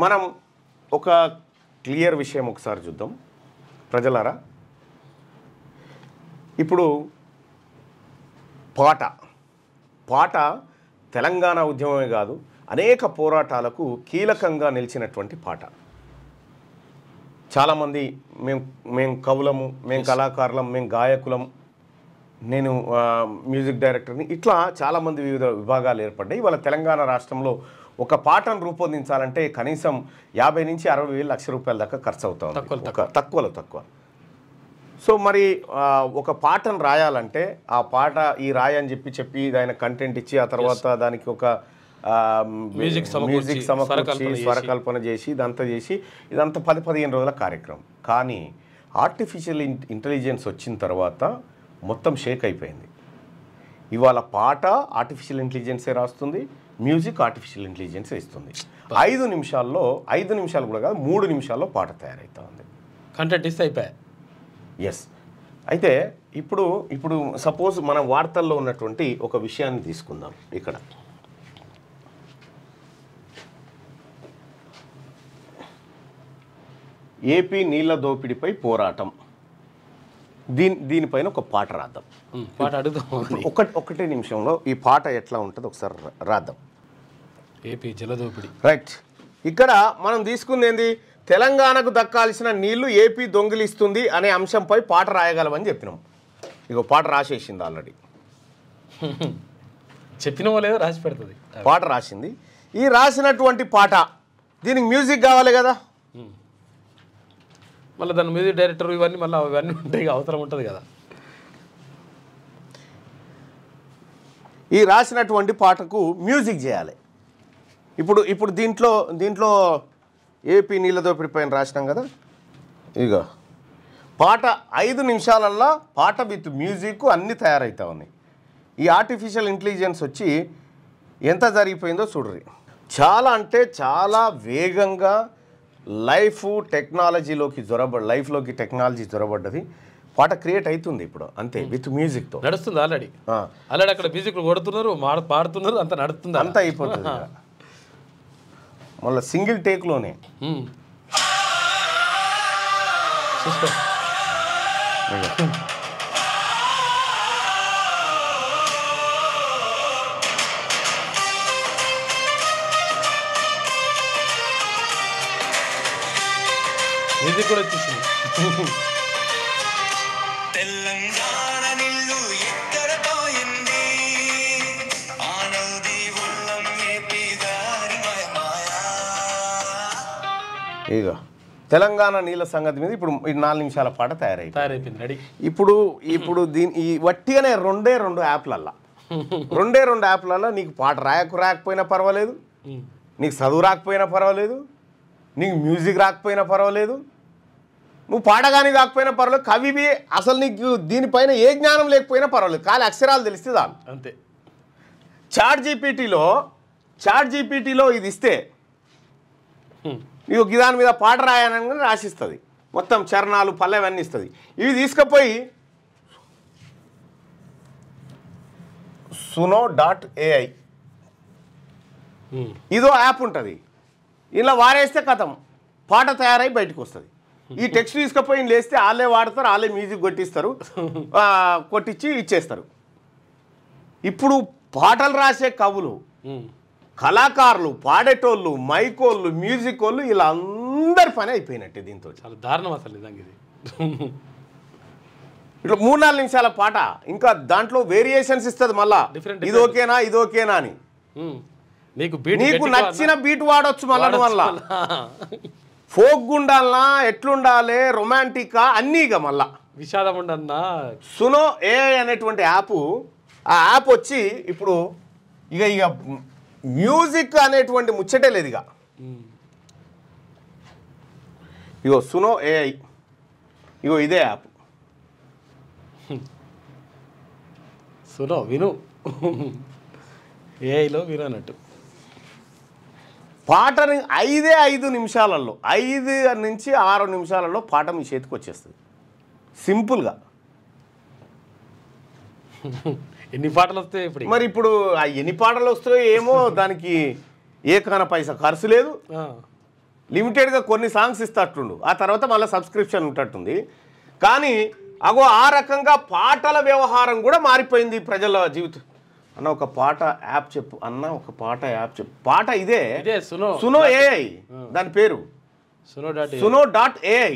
మనం ఒక క్లియర్ విషయం ఒకసారి చూద్దాం ప్రజలారా. ఇప్పుడు పాట తెలంగాణ ఉద్యమమే కాదు, అనేక పోరాటాలకు కీలకంగా నిలిచినటువంటి పాట. చాలామంది మేము కవులము, మేము కళాకారులం, మేము గాయకులం, నేను మ్యూజిక్ డైరెక్టర్ని, ఇట్లా చాలామంది వివిధ విభాగాలు ఏర్పడ్డాయి. ఇవాళ తెలంగాణ రాష్ట్రంలో ఒక పాటను రూపొందించాలంటే కనీసం 50 నుంచి 60 లక్షల రూపాయల దాకా ఖర్చు అవుతుంది, తక్కువ. సో మరి ఒక పాటను రాయాలంటే ఆ పాట ఈ రాయని చెప్పి దాని కంటెంట్ ఇచ్చి ఆ తర్వాత దానికి ఒక మ్యూజిక్ సమకూర్చి స్వరకల్పన చేసి ఇదంతా 10-15 రోజుల కార్యక్రమం. కానీ ఆర్టిఫిషియల్ ఇంటెలిజెన్స్ వచ్చిన తర్వాత మొత్తం షేక్ అయిపోయింది. ఇవాళ పాట ఆర్టిఫిషియల్ ఇంటెలిజెన్సే రాస్తుంది, మ్యూజిక్ ఆర్టిఫిషియల్ ఇంటెలిజెన్సే ఇస్తుంది. 5 నిమిషాలు కూడా కాదు, 3 నిమిషాల్లో పాట తయారవుతా ఉంది, కంటెంట్ ఇస్తే అయిపోయాయి. ఎస్. అయితే ఇప్పుడు సపోజ్ మన వార్తల్లో ఉన్నటువంటి ఒక విషయాన్ని తీసుకుందాం. ఇక్కడ ఏపీ నీళ్ల దోపిడీపై పోరాటం, దీనిపైన ఒక పాట రాద్దాం. పాట అడుగుదాం. ఒకటే నిమిషంలో ఈ పాట ఎట్లా ఉంటుందో ఒకసారి రాద్దాం. ఏపీ జలదోపిడి. రైట్. ఇక్కడ మనం తీసుకుంది ఏంది, తెలంగాణకు దక్కాల్సిన నీళ్లు ఏపీ దొంగిలిస్తుంది అనే అంశంపై పాట రాయగలమని చెప్పినాం. ఇగో పాట రాసేసింది ఆల్రెడీ, చెప్పినవో లేదో రాసి పెడుతుంది, పాట రాసింది. ఈ రాసినటువంటి పాట దీనికి మ్యూజిక్ కావాలి కదా, మళ్ళీ దాని మ్యూజిక్ డైరెక్టర్ ఇవన్నీ ఉంటాయి, అవసరం ఉంటుంది కదా. ఈ రాసినటువంటి పాటకు మ్యూజిక్ చేయాలి. ఇప్పుడు దీంట్లో ఏపీ నీళ్ళ దోపిడీ పైన రాసినాం కదా, ఇక పాట 5 నిమిషాలల్లో పాట విత్ మ్యూజిక్ అన్నీ తయారవుతా ఉన్నాయి. ఈ ఆర్టిఫిషియల్ ఇంటెలిజెన్స్ వచ్చి ఎంత జరిగిపోయిందో చూడ్రి. చాలా అంటే చాలా వేగంగా లైఫ్లోకి టెక్నాలజీ జొరబడ్డది. పాట క్రియేట్ అవుతుంది ఇప్పుడు అంతే, విత్ మ్యూజిక్తో నడుస్తుంది. ఆల్రెడీ అక్కడ మ్యూజిక్ కొడుతున్నారు, పాడుతున్నారు, అంత నడుస్తుంది, అంతా అయిపోతుంది. మళ్ళీ సింగిల్ టేక్లోనే మ్యూజిక్ కూడా వచ్చేసింది. ఇక తెలంగాణ నీళ్ళ సంగతి మీద ఇప్పుడు 4 నిమిషాల పాట తయారైపోయింది. ఇప్పుడు ఈ వట్టిగానే 2 యాప్లల్లో నీకు పాట రాకపోయినా పర్వాలేదు, నీకు చదువు రాకపోయినా పర్వాలేదు, నీకు మ్యూజిక్ రాకపోయినా పర్వాలేదు, నువ్వు పాడగాని రాకపోయినా పర్వాలేదు, కవివి అసలు నీకు దీనిపైన ఏ జ్ఞానం లేకపోయినా పర్వాలేదు, కానీ అక్షరాలు తెలిస్తే చాలు అంతే. చాట్ జీపీటీలో ఇది ఇస్తే నీకు దాని మీద పాట రాయనని రాసిస్తుంది, మొత్తం చరణాలు పల్లెవన్నీ ఇస్తుంది. ఇవి తీసుకుపోయి suno.ai ఇదో యాప్ ఉంటుంది, ఇలా వారేస్తే కథం పాట తయారై బయటకు వస్తుంది. ఈ టెక్స్ట్ తీసుకుపోయి లేస్తే వాళ్ళే వాడతారు, వాళ్ళే మ్యూజిక్ కొట్టించి ఇచ్చేస్తారు. ఇప్పుడు పాటలు రాసే కవులు, కళాకారులు, పాడేటోళ్ళు, మైకోళ్ళు, మ్యూజిక్ వాళ్ళు, ఇలా అందరి పని అయిపోయినట్టే. దీంతో చాలా దారుణం అసలు నిజంగా ఇది. ఇట్లా 3-4 నిమిషాల పాట, ఇంకా దాంట్లో వేరియేషన్స్ ఇస్తుంది, మళ్ళా ఇది ఓకేనా అని నీకు నచ్చిన బీట్ వాడొచ్చు. మళ్ళా ఫోక్ ఉండాలనా, ఎట్లుండాలి, రొమాంటికా అన్నీ, ఇక మళ్ళా విషాదం ఉండన్నా. సునో ఏఐ అనేటువంటి యాప్, ఆ యాప్ వచ్చి ఇప్పుడు ఇక మ్యూజిక్ అనేటువంటి ముచ్చటే లేదు. ఇగో సునో ఏఐ, ఇగో ఇదే యాప్. సునో విను, ఏఐలో విను అన్నట్టు. పాటని 5 నిమిషాలలో 5 నుంచి 6 నిమిషాలలో పాట మీ చేతికి వచ్చేస్తుంది సింపుల్గా. ఎన్ని పాటలు వస్తాయి ఇప్పుడు? మరి ఇప్పుడు ఎన్ని పాటలు వస్తాయో ఏమో, దానికి ఏకాన పైసా ఖర్చు లేదు, లిమిటెడ్గా కొన్ని సాంగ్స్ ఇస్తట్టుండు, ఆ తర్వాత మళ్ళీ సబ్స్క్రిప్షన్ ఉంటట్టుంది. కానీ అగో ఆ రకంగా పాటల వ్యవహారం కూడా మారిపోయింది ప్రజల జీవితం. అన్న ఒక పాట యాప్ చెప్పు అన్న, ఒక పాట యాప్ చెప్పు. పాట ఇదే సునో సునో ఏఐ, దాని పేరు సునో.ai. సునో.ai.